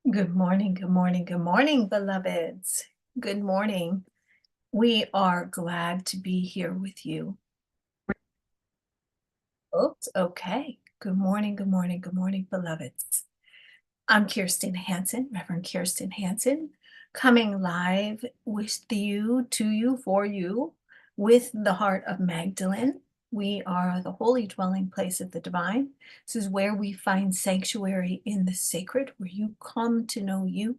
Good morning, good morning, good morning, beloveds. Good morning. We are glad to be here with you. Oops, okay. Good morning, good morning, good morning, beloveds. I'm Kirsten Hansen, Reverend Kirsten Hansen, coming live with you, to you, for you, with the heart of Magdalene. We are the holy dwelling place of the divine. This is where we find sanctuary in the sacred, where you come to know you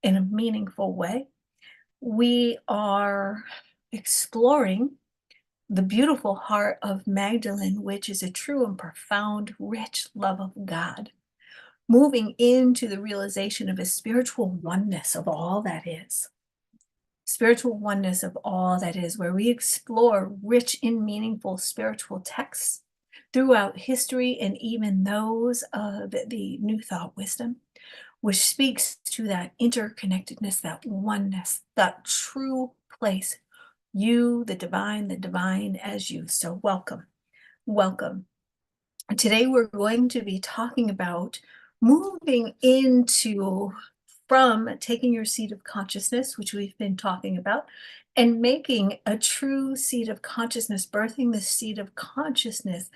in a meaningful way. We are exploring the beautiful heart of Magdalene, which is a true and profound, rich love of God, moving into the realization of a spiritual oneness of all that is. Spiritual oneness of all that is, where we explore rich and meaningful spiritual texts throughout history and even those of the New Thought wisdom, which speaks to that interconnectedness, that oneness, that true place. You, the divine as you. So welcome, welcome. Today we're going to be talking about moving into from taking your seat of consciousness, which we've been talking about, and making a true seat of consciousness, birthing the seat of consciousness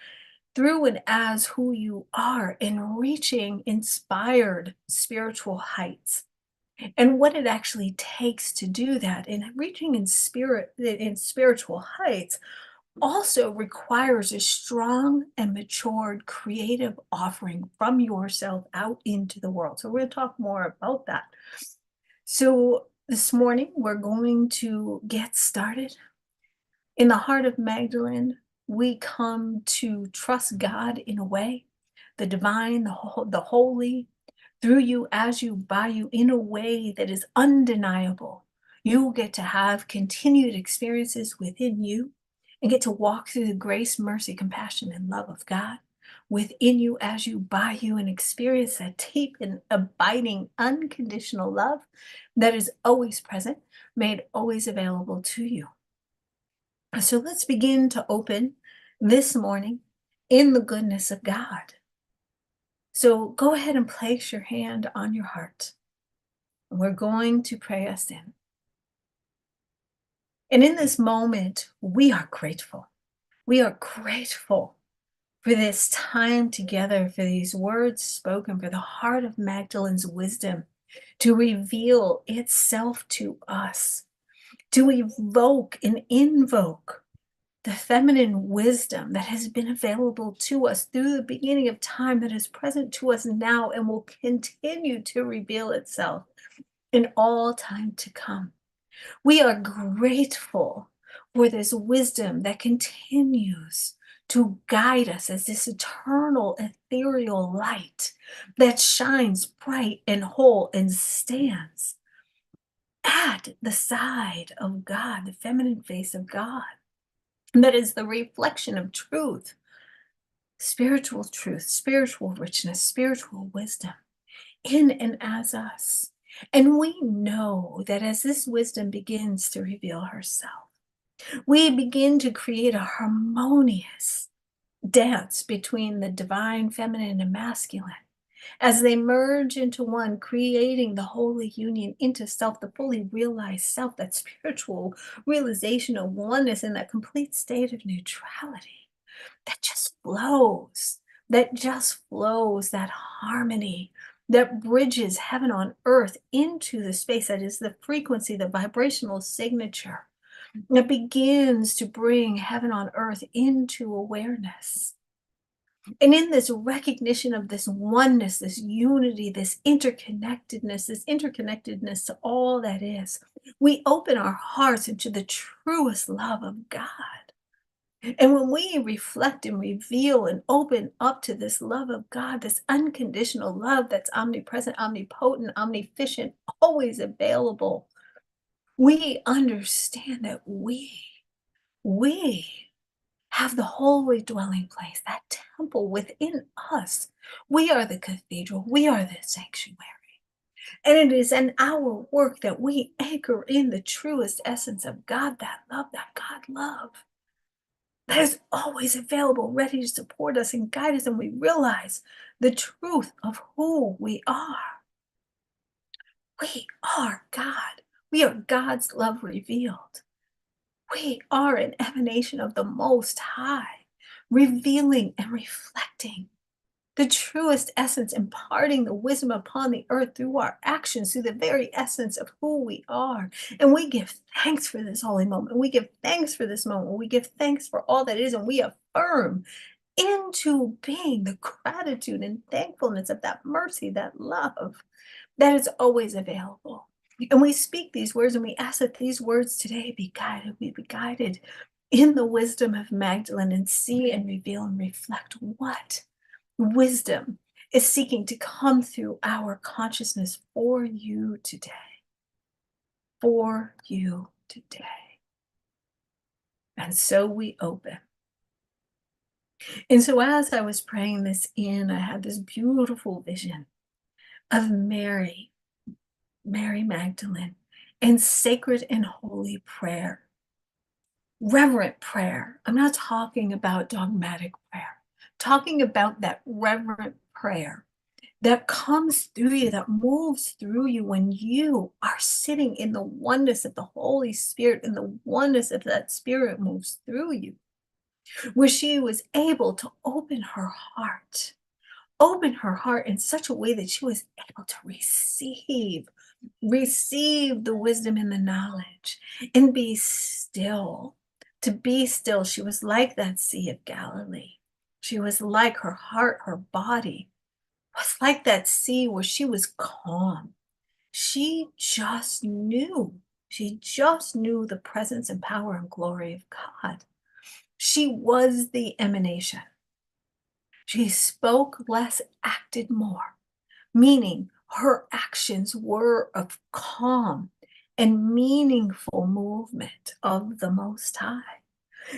through and as who you are, and reaching inspired spiritual heights, and what it actually takes to do that. And reaching in spiritual heights also requires a strong and matured creative offering from yourself out into the world. So we're going to talk more about that. So this morning we're going to get started. In the heart of Magdalene, we come to trust God in a way, the divine, the holy, through you, as you, by you, in a way that is undeniable. You get to have continued experiences within you and get to walk through the grace, mercy, compassion, and love of God within you, as you, by you, and experience that deep and abiding, unconditional love that is always present, made always available to you. So let's begin to open this morning in the goodness of God. So go ahead and place your hand on your heart. We're going to pray us in. And in this moment, we are grateful. We are grateful for this time together, for these words spoken, for the heart of Magdalene's wisdom to reveal itself to us, to evoke and invoke the feminine wisdom that has been available to us through the beginning of time, that is present to us now and will continue to reveal itself in all time to come. We are grateful for this wisdom that continues to guide us as this eternal, ethereal light that shines bright and whole and stands at the side of God, the feminine face of God. That is the reflection of truth, spiritual truth, spiritual richness, spiritual wisdom in and as us. And we know that as this wisdom begins to reveal herself, we begin to create a harmonious dance between the divine feminine and masculine as they merge into one, creating the holy union into self, the fully realized self, that spiritual realization of oneness in that complete state of neutrality that just flows, that harmony that bridges heaven on earth into the space, that is the frequency, the vibrational signature that begins to bring heaven on earth into awareness. And in this recognition of this oneness, this unity, this interconnectedness to all that is, we open our hearts into the truest love of God. And when we reflect and reveal and open up to this love of God, this unconditional love that's omnipresent, omnipotent, omniscient, always available, we understand that we have the holy dwelling place, that temple within us. We are the cathedral, we are the sanctuary. And it is in our work that we anchor in the truest essence of God, that God love that is always available, ready to support us and guide us, and we realize the truth of who we are. We are God. We are God's love revealed. We are an emanation of the Most High, revealing and reflecting the truest essence, imparting the wisdom upon the earth through our actions, through the very essence of who we are. And we give thanks for this holy moment. We give thanks for this moment. We give thanks for all that is, and we affirm into being the gratitude and thankfulness of that mercy, that love that is always available. And we speak these words and we ask that these words today be guided. We be guided in the wisdom of Magdalene and see and reveal and reflect what wisdom is seeking to come through our consciousness for you today. For you today. And so we open. And so as I was praying this in, I had this beautiful vision of Mary, Mary Magdalene, in sacred and holy prayer, reverent prayer. I'm not talking about dogmatic prayer, talking about that reverent prayer that comes through you, that moves through you when you are sitting in the oneness of the Holy Spirit, and the oneness of that Spirit moves through you, where she was able to open her heart in such a way that she was able to receive the wisdom and the knowledge and be still. To be still, she was like that Sea of Galilee. She was like her heart, her body was like that sea where she was calm. She just knew. She just knew the presence and power and glory of God. She was the emanation. She spoke less, acted more, meaning her actions were of calm and meaningful movement of the Most High.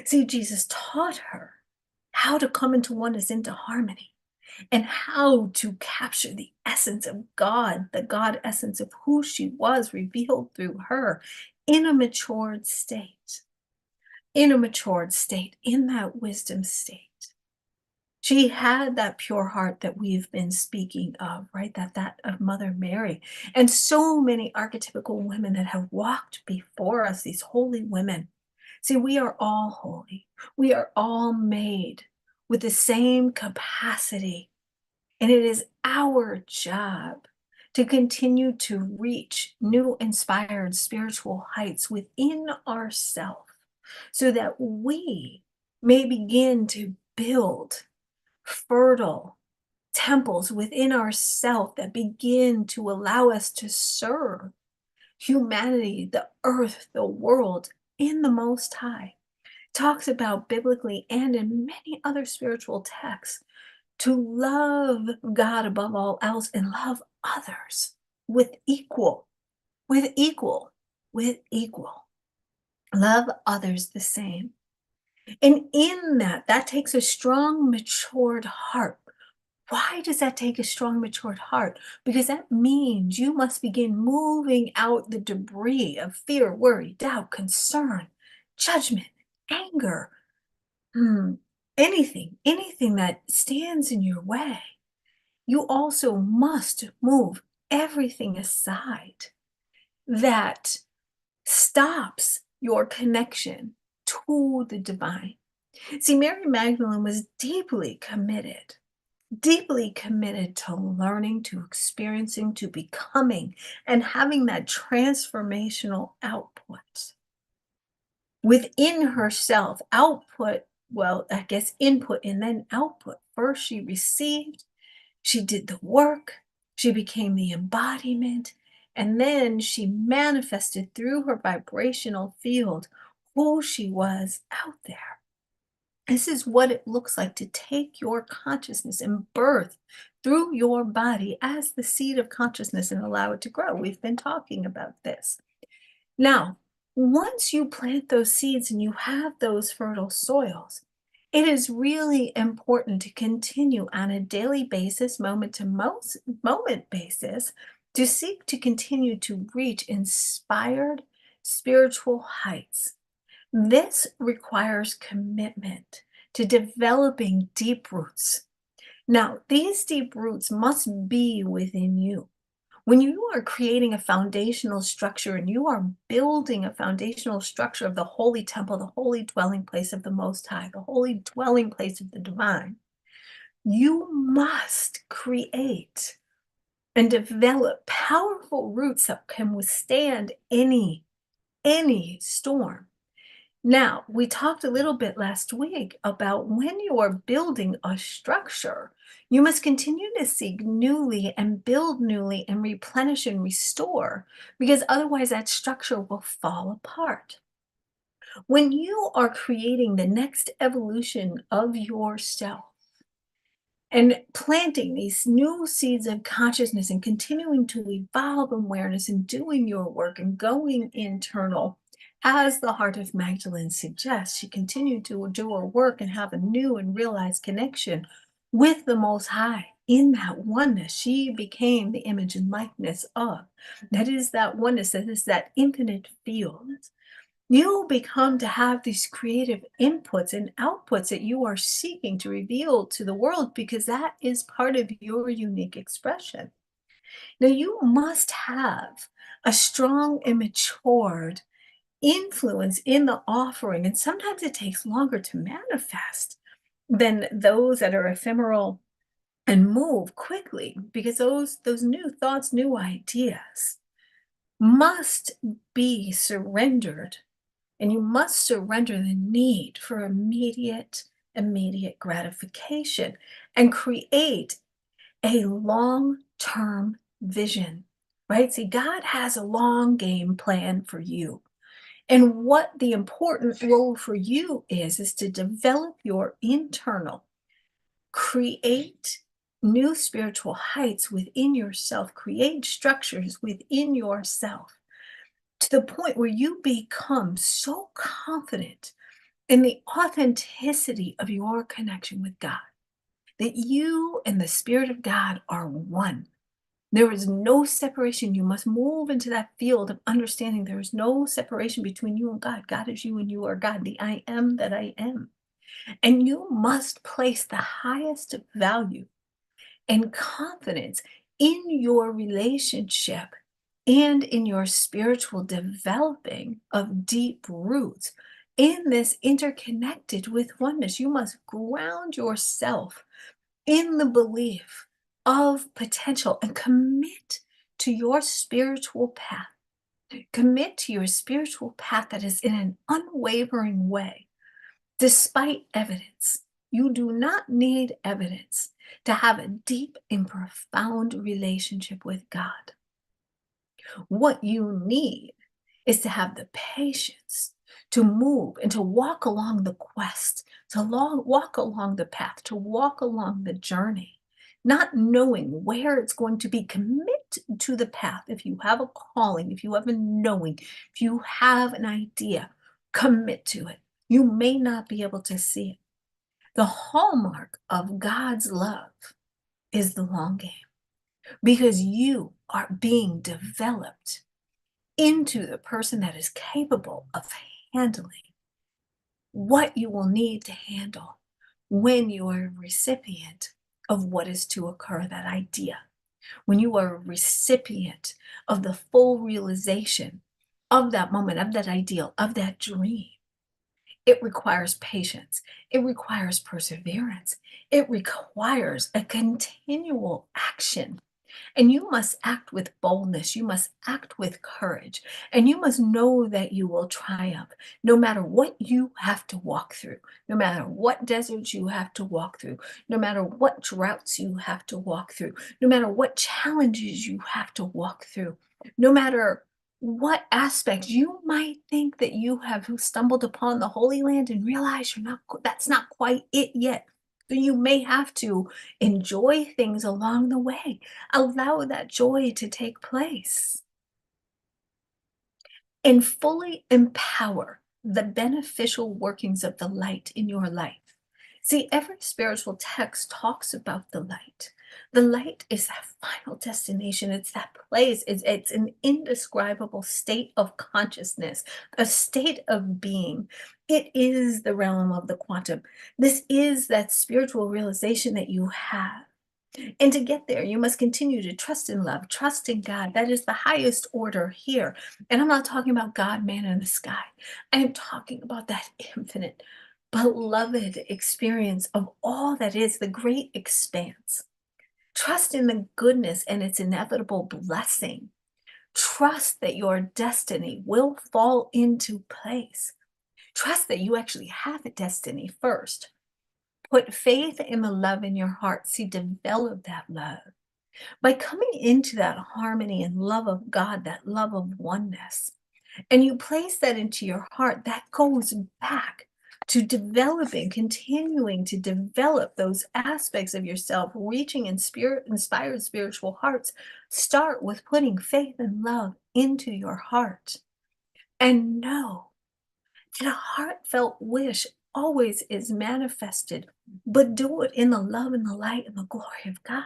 See, Jesus taught her how to come into oneness, into harmony, and how to capture the essence of God, the God essence of who she was revealed through her in a matured state, in that wisdom state. She had that pure heart that we've been speaking of, right? That of Mother Mary. And so many archetypical women that have walked before us, these holy women. See, we are all holy. We are all made with the same capacity. And it is our job to continue to reach new inspired spiritual heights within ourselves so that we may begin to build fertile temples within ourselves that begin to allow us to serve humanity, the earth, the world in the Most High. Talks about biblically and in many other spiritual texts to love God above all else and love others with equal, with equal, with equal. Love others the same. And in that, that takes a strong, matured heart. Why does that take a strong, matured heart? Because that means you must begin moving out the debris of fear, worry, doubt, concern, judgment, anger, anything that stands in your way. You also must move everything aside that stops your connection to the divine. See, Mary Magdalene was deeply committed to learning, to experiencing, to becoming, and having that transformational output within herself. Output, well, I guess input and then output. First, she received, she did the work, she became the embodiment, and then she manifested through her vibrational field who she was out there. This is what it looks like to take your consciousness and birth through your body as the seed of consciousness and allow it to grow. We've been talking about this. Now, once you plant those seeds and you have those fertile soils, it is really important to continue on a daily basis, moment to moment basis, to seek to continue to reach inspired spiritual heights. This requires commitment to developing deep roots. Now, these deep roots must be within you. When you are creating a foundational structure and you are building a foundational structure of the holy temple, the holy dwelling place of the Most High, the holy dwelling place of the divine, you must create and develop powerful roots that can withstand any storm. Now, we talked a little bit last week about when you are building a structure, you must continue to seek newly and build newly and replenish and restore, because otherwise that structure will fall apart. When you are creating the next evolution of yourself, and planting these new seeds of consciousness and continuing to evolve awareness and doing your work and going internal, as the heart of Magdalene suggests, she continued to do her work and have a new and realized connection with the Most High. In that oneness, she became the image and likeness of. That is that oneness, that is that infinite field. You become to have these creative inputs and outputs that you are seeking to reveal to the world, because that is part of your unique expression. Now, you must have a strong and matured influence in the offering, and sometimes it takes longer to manifest than those that are ephemeral and move quickly, because those new thoughts, new ideas must be surrendered, and you must surrender the need for immediate gratification and create a long-term vision, right? See, God has a long game plan for you. And what the important role for you is to develop your internal, create new spiritual heights within yourself, create structures within yourself, to the point where you become so confident in the authenticity of your connection with God, that you and the Spirit of God are one. There is no separation. You must move into that field of understanding there is no separation between you and God. God is you and you are God, the I am that I am. And you must place the highest value and confidence in your relationship and in your spiritual developing of deep roots in this interconnected with oneness. You must ground yourself in the belief of potential and commit to your spiritual path. Commit to your spiritual path that is in an unwavering way, despite evidence. You do not need evidence to have a deep and profound relationship with God. What you need is to have the patience to move and to walk along the quest, to walk along the path, to walk along the journey, not knowing where it's going to be. Commit to the path. If you have a calling, if you have a knowing, if you have an idea, commit to it. You may not be able to see it. The hallmark of God's love is the long game, because you are being developed into the person that is capable of handling what you will need to handle when you are a recipient of what is to occur, that idea. When you are a recipient of the full realization of that moment, of that ideal, of that dream. It requires patience. It requires perseverance. It requires a continual action. And you must act with boldness. You must act with courage. And you must know that you will triumph no matter what you have to walk through, no matter what deserts you have to walk through, no matter what droughts you have to walk through, no matter what challenges you have to walk through, no matter what aspects you might think that you have stumbled upon the Holy Land and realize you're not, that's not quite it yet. So you may have to enjoy things along the way. Allow that joy to take place and fully empower the beneficial workings of the light in your life. See, every spiritual text talks about the light. The light is that final destination. It's that place. It's an indescribable state of consciousness, a state of being. It is the realm of the quantum. This is that spiritual realization that you have. And to get there, you must continue to trust in love, trust in God. That is the highest order here. And I'm not talking about God, man in the sky. I am talking about that infinite, beloved experience of all that is the great expanse. Trust in the goodness and its inevitable blessing. Trust that your destiny will fall into place. Trust that you actually have a destiny first. Put faith in the love in your heart. See, develop that love. By coming into that harmony and love of God, that love of oneness, and you place that into your heart, that goes back to developing, continuing to develop those aspects of yourself, reaching in spirit, inspired spiritual hearts. Start with putting faith and love into your heart. And know that a heartfelt wish always is manifested, but do it in the love and the light and the glory of God,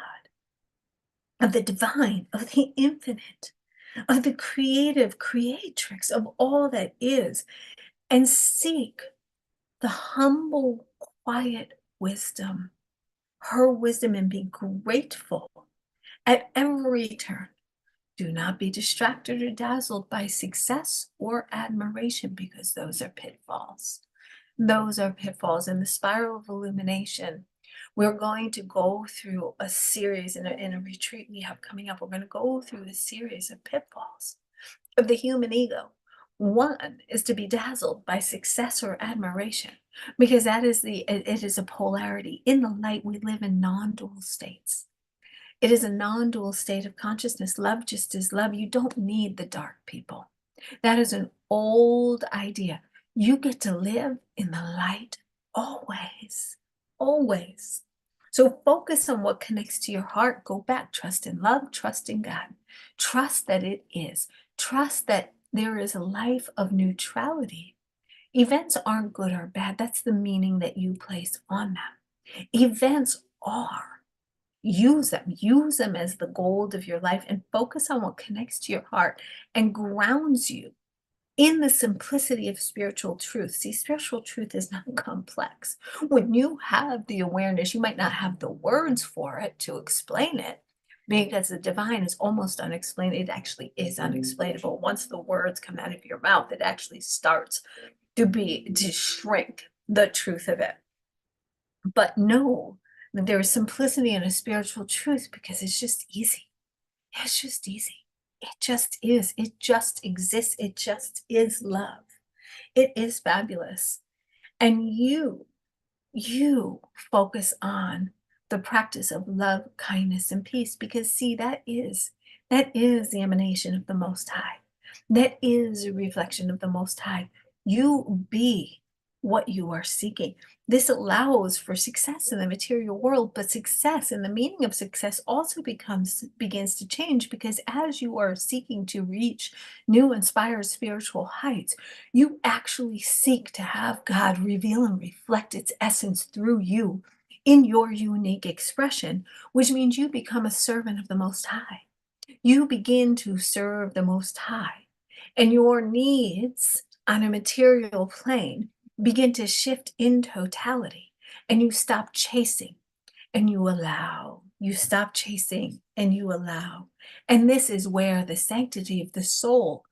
of the divine, of the infinite, of the creative creatrix of all that is, and seek the humble, quiet wisdom, her wisdom, and be grateful at every turn. Do not be distracted or dazzled by success or admiration because those are pitfalls. Those are pitfalls in the spiral of illumination. We're going to go through a series in a retreat we have coming up. We're going to go through a series of pitfalls of the human ego. One is to be dazzled by success or admiration, because that is it is a polarity. In the light, we live in non-dual states. It is a non-dual state of consciousness. Love just is love. You don't need the dark people. That is an old idea. You get to live in the light always, always. So focus on what connects to your heart. Go back. Trust in love. Trust in God. Trust that it is. Trust that there is a life of neutrality. Events aren't good or bad. That's the meaning that you place on them. Events are. Use them as the gold of your life and focus on what connects to your heart and grounds you in the simplicity of spiritual truth. See, spiritual truth is not complex. When you have the awareness, you might not have the words for it to explain it because the divine is almost unexplained. It actually is unexplainable. Once the words come out of your mouth, it actually starts to shrink the truth of it. But know that there is simplicity in a spiritual truth because it's just easy. It's just easy. It just is. It just exists. It just is love. It is fabulous. And you focus on the practice of love, kindness, and peace because see, that is the emanation of the Most High. That is a reflection of the Most High. You be what you are seeking. This allows for success in the material world, but success and the meaning of success also begins to change because as you are seeking to reach new inspired spiritual heights, you actually seek to have God reveal and reflect its essence through you in your unique expression, which means you become a servant of the Most High. You begin to serve the Most High, and your needs on a material plane begin to shift in totality, and you stop chasing and you allow. You stop chasing and you allow. And this is where the sanctity of the soul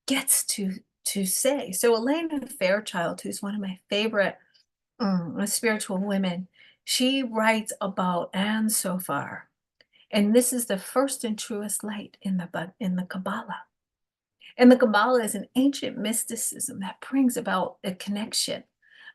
gets to say. So Elena Fairchild, who's one of my favorite spiritual women, she writes about and so far. And this is the first and truest light in the Kabbalah. And the Kabbalah is an ancient mysticism that brings about a connection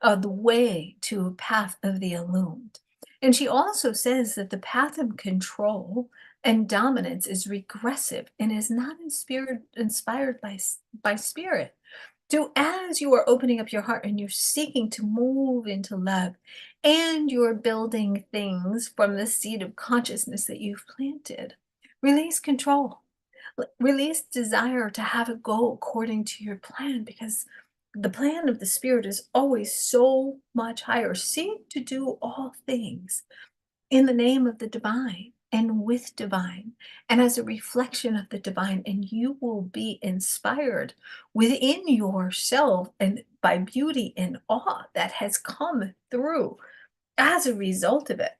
of the way to a path of the illumined. And she also says that the path of control and dominance is regressive and is not inspired by spirit. So as you are opening up your heart and you're seeking to move into love and you're building things from the seed of consciousness that you've planted, release control. Release desire to have it go according to your plan because the plan of the spirit is always so much higher. Seek to do all things in the name of the divine and with divine and as a reflection of the divine, and you will be inspired within yourself and by beauty and awe that has come through as a result of it.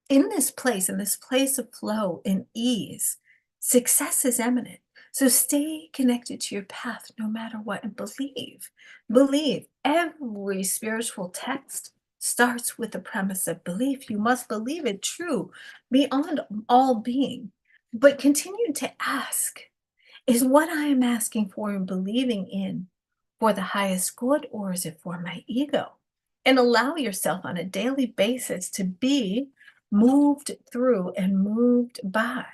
in this place of flow and ease, success is imminent. So stay connected to your path no matter what and believe. Believe. Every spiritual text starts with the premise of belief. You must believe it true beyond all being. But continue to ask, is what I am asking for and believing in for the highest good, or is it for my ego? And allow yourself on a daily basis to be moved through and moved by.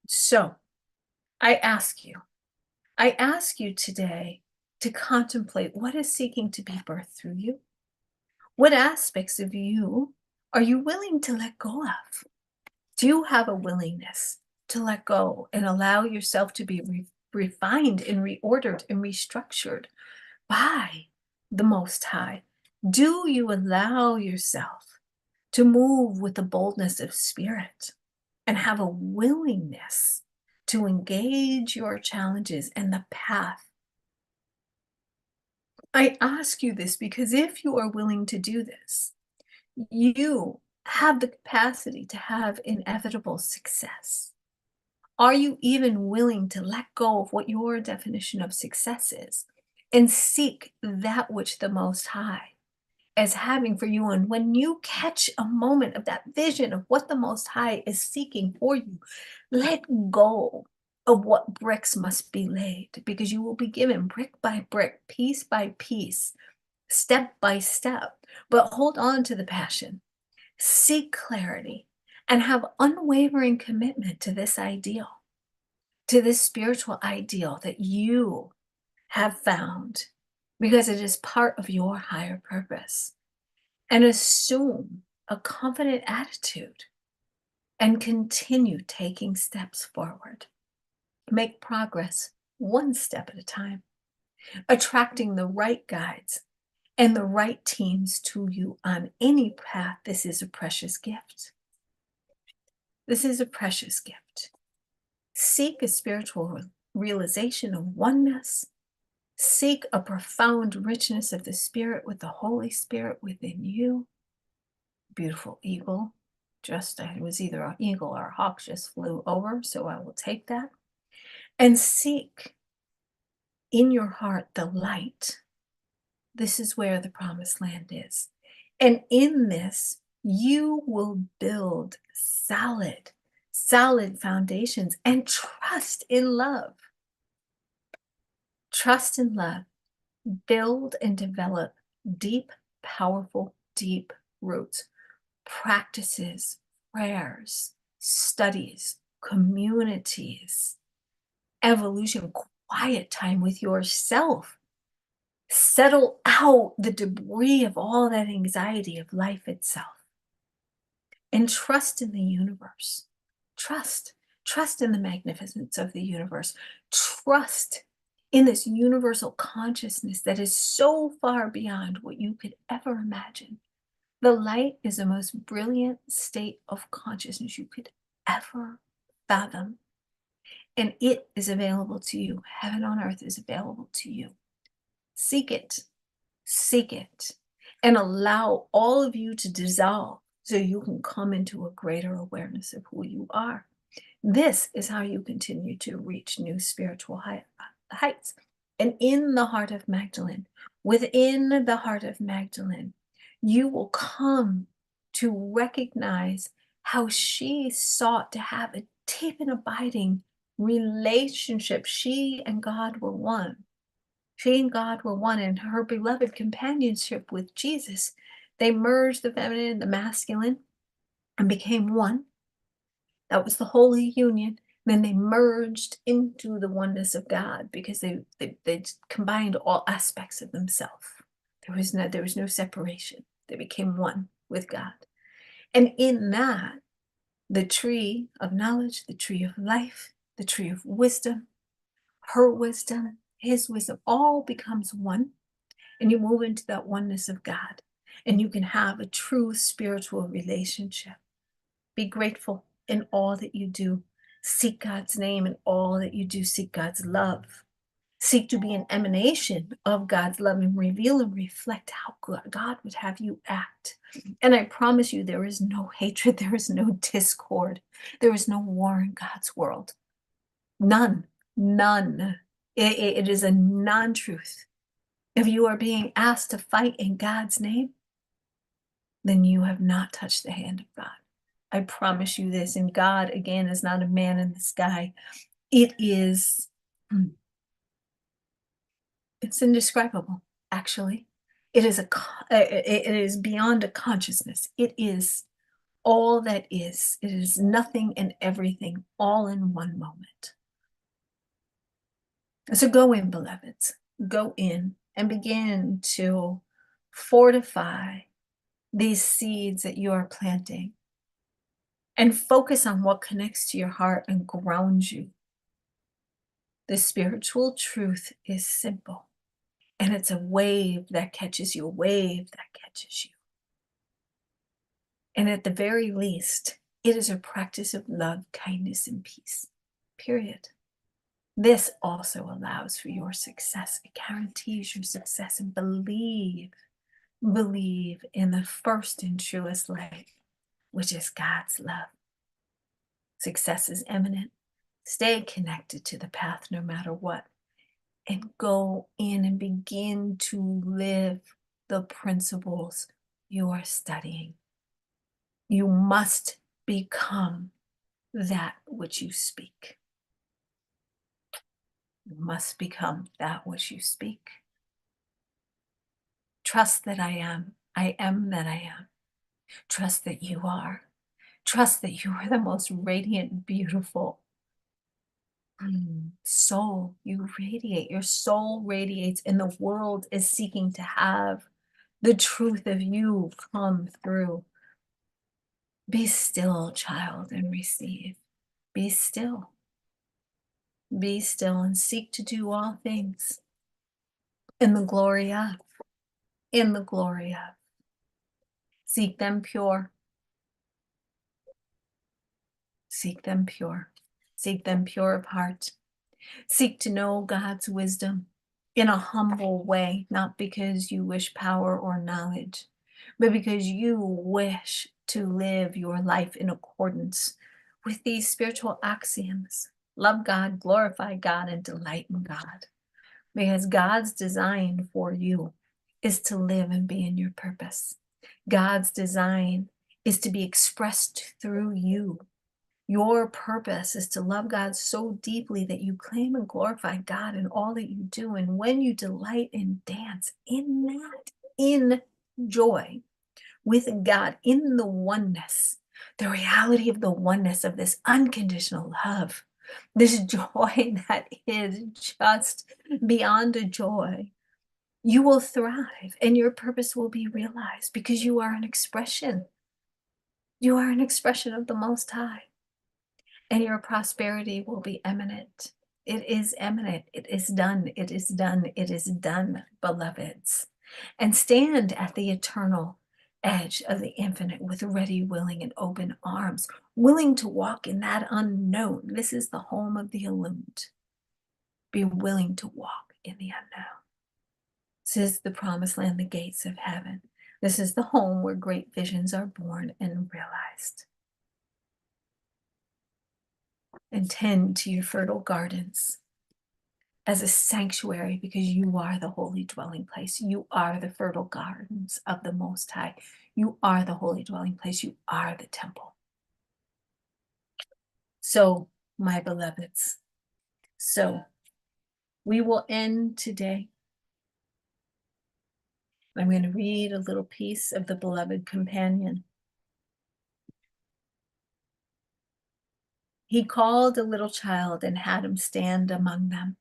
So I ask you today to contemplate what is seeking to be birthed through you. What aspects of you are you willing to let go of? Do you have a willingness to let go and allow yourself to be refined and reordered and restructured by the Most High? Do you allow yourself to move with the boldness of spirit and have a willingness to engage your challenges and the path? I ask you this because if you are willing to do this, you have the capacity to have inevitable success. Are you even willing to let go of what your definition of success is and seek that which the Most High is having for you? And when you catch a moment of that vision of what the Most High is seeking for you, let go of what bricks must be laid, because you will be given brick by brick, piece by piece, step by step. But hold on to the passion, seek clarity, and have unwavering commitment to this ideal, to this spiritual ideal that you have found, because it is part of your higher purpose. And assume a confident attitude and continue taking steps forward. Make progress one step at a time, attracting the right guides and the right teams to you on any path. This is a precious gift. This is a precious gift. Seek a spiritual realization of oneness. Seek a profound richness of the Spirit with the Holy Spirit within you. Beautiful eagle. Just, it was either an eagle or a hawk just flew over, so I will take that. And seek in your heart the light. This is where the promised land is. And in this, you will build solid foundations and trust in love. Trust in love. Build and develop deep, powerful, deep roots. Practices, prayers, studies, communities, evolution, quiet time with yourself. Settle out the debris of all that anxiety of life itself. And trust in the universe. Trust in the magnificence of the universe. Trust in this universal consciousness that is so far beyond what you could ever imagine. The light is the most brilliant state of consciousness you could ever fathom. And it is available to you. Heaven on earth is available to you. Seek it, and allow all of you to dissolve so you can come into a greater awareness of who you are. This is how you continue to reach new spiritual heights. And in the heart of Magdalene, within the heart of Magdalene, you will come to recognize how she sought to have a deep and abiding relationship. She and God were one. She and God were one in her beloved companionship with Jesus. They merged the feminine and the masculine and became one. That was the holy union. Then they merged into the oneness of God because they combined all aspects of themselves. There was no separation. They became one with God. And in that, the tree of knowledge, the tree of life, the tree of wisdom, her wisdom, his wisdom, all becomes one. And you move into that oneness of God. And you can have a true spiritual relationship. Be grateful in all that you do. Seek God's name in all that you do. Seek God's love. Seek to be an emanation of God's love and reveal and reflect how God would have you act. And I promise you, there is no hatred, there is no discord, there is no war in God's world. None, none. It is a non truth. If you are being asked to fight in God's name, then you have not touched the hand of God. I promise you this. And God, again, is not a man in the sky. It is, it's indescribable, actually. It is it is beyond a consciousness. It is all that is. It is nothing and everything all in one moment. So go in, beloveds. Go in and begin to fortify these seeds that you are planting and focus on what connects to your heart and grounds you. The spiritual truth is simple, and it's a wave that catches you, a wave that catches you. And at the very least, it is a practice of love, kindness, and peace. Period. This also allows for your success. It guarantees your success. And believe in the first and truest light, which is God's love. Success is imminent. Stay connected to the path no matter what. And go in and begin to live the principles you are studying. You must become that which you speak. You must become that which you speak. Trust that I am. I am that I am. Trust that you are. Trust that you are the most radiant, beautiful soul. You radiate. Your soul radiates, and the world is seeking to have the truth of you come through. Be still, child, and receive. Be still. Be still and seek to do all things in the glory of, in the glory of. Seek them pure. Seek them pure. Seek them pure of heart. Seek to know God's wisdom in a humble way, not because you wish power or knowledge, but because you wish to live your life in accordance with these spiritual axioms. Love God, glorify God, and delight in God. Because God's design for you is to live and be in your purpose. God's design is to be expressed through you. Your purpose is to love God so deeply that you claim and glorify God in all that you do. And when you delight and dance in that, in joy with God, in the oneness, the reality of the oneness of this unconditional love, this joy that is just beyond a joy, you will thrive and your purpose will be realized because you are an expression. You are an expression of the Most High. And your prosperity will be eminent. It is eminent. It is done. It is done. It is done, beloveds. And stand at the eternal edge of the infinite with ready, willing, and open arms, willing to walk in that unknown. This is the home of the illumined. Be willing to walk in the unknown. This is the promised land, the gates of heaven. This is the home where great visions are born and realized. And tend to your fertile gardens as a sanctuary because you are the holy dwelling place. You are the fertile gardens of the Most High. You are the holy dwelling place. You are the temple. So, my beloveds, we will end today. I'm going to read a little piece of the beloved companion. He called a little child and had him stand among them.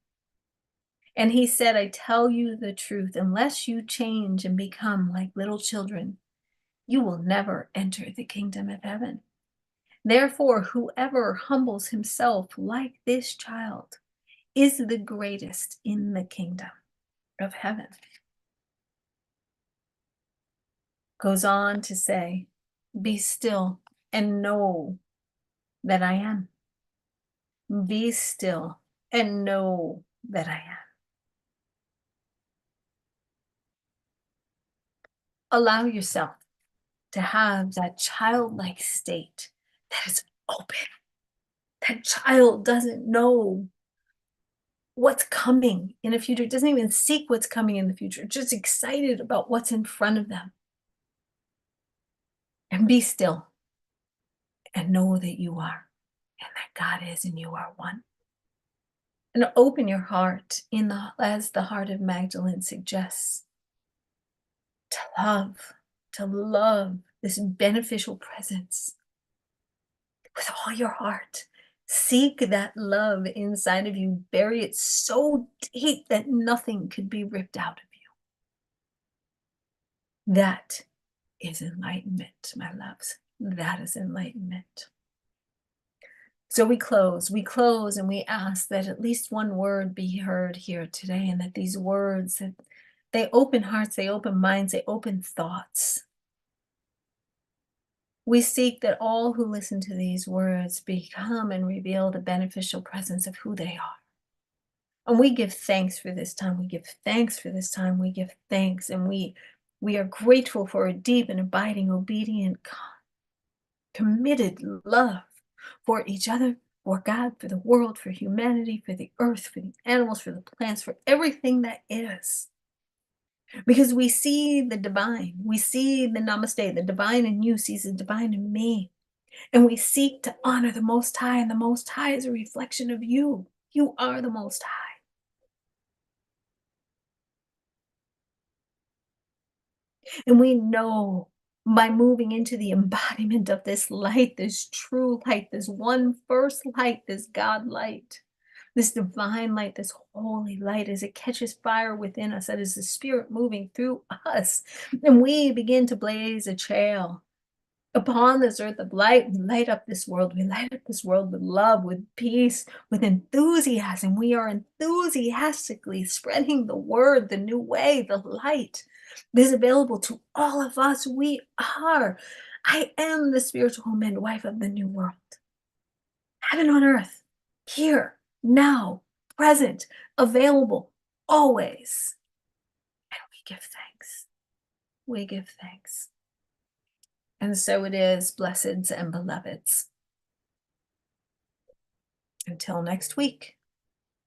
And he said, I tell you the truth, unless you change and become like little children, you will never enter the kingdom of heaven. Therefore, whoever humbles himself like this child is the greatest in the kingdom of heaven. Goes on to say, be still and know that I am. Be still and know that I am. Allow yourself to have that childlike state that is open. That child doesn't know what's coming in the future, doesn't even seek what's coming in the future, just excited about what's in front of them. And be still and know that you are, and that God is, and you are one. And open your heart in the as the heart of Magdalene suggests, to love, to love this beneficial presence with all your heart. Seek that love inside of you. Bury it so deep that nothing could be ripped out of you. That is enlightenment, my loves. That is enlightenment. So we close and we ask that at least one word be heard here today, and that these words, that they open hearts, they open minds, they open thoughts. We seek that all who listen to these words become and reveal the beneficial presence of who they are. And we give thanks for this time. We give thanks for this time. We give thanks, and we are grateful for a deep and abiding, obedient, committed love for each other, for God, for the world, for humanity, for the earth, for the animals, for the plants, for everything that is. Because we see the divine, we see the namaste, the divine in you sees the divine in me. And we seek to honor the Most High, and the Most High is a reflection of you. You are the Most High. And we know by moving into the embodiment of this light, this true light, this one first light, this God light, this divine light, this holy light, as it catches fire within us, that is the Spirit moving through us, and we begin to blaze a trail upon this earth of light. We light up this world. We light up this world with love, with peace, with enthusiasm. We are enthusiastically spreading the word, the new way, the light that is available to all of us. I am the spiritual midwife of the new world. Heaven on earth, here, now, present, available, always. And we give thanks. We give thanks. And so it is, blesseds and beloveds. Until next week.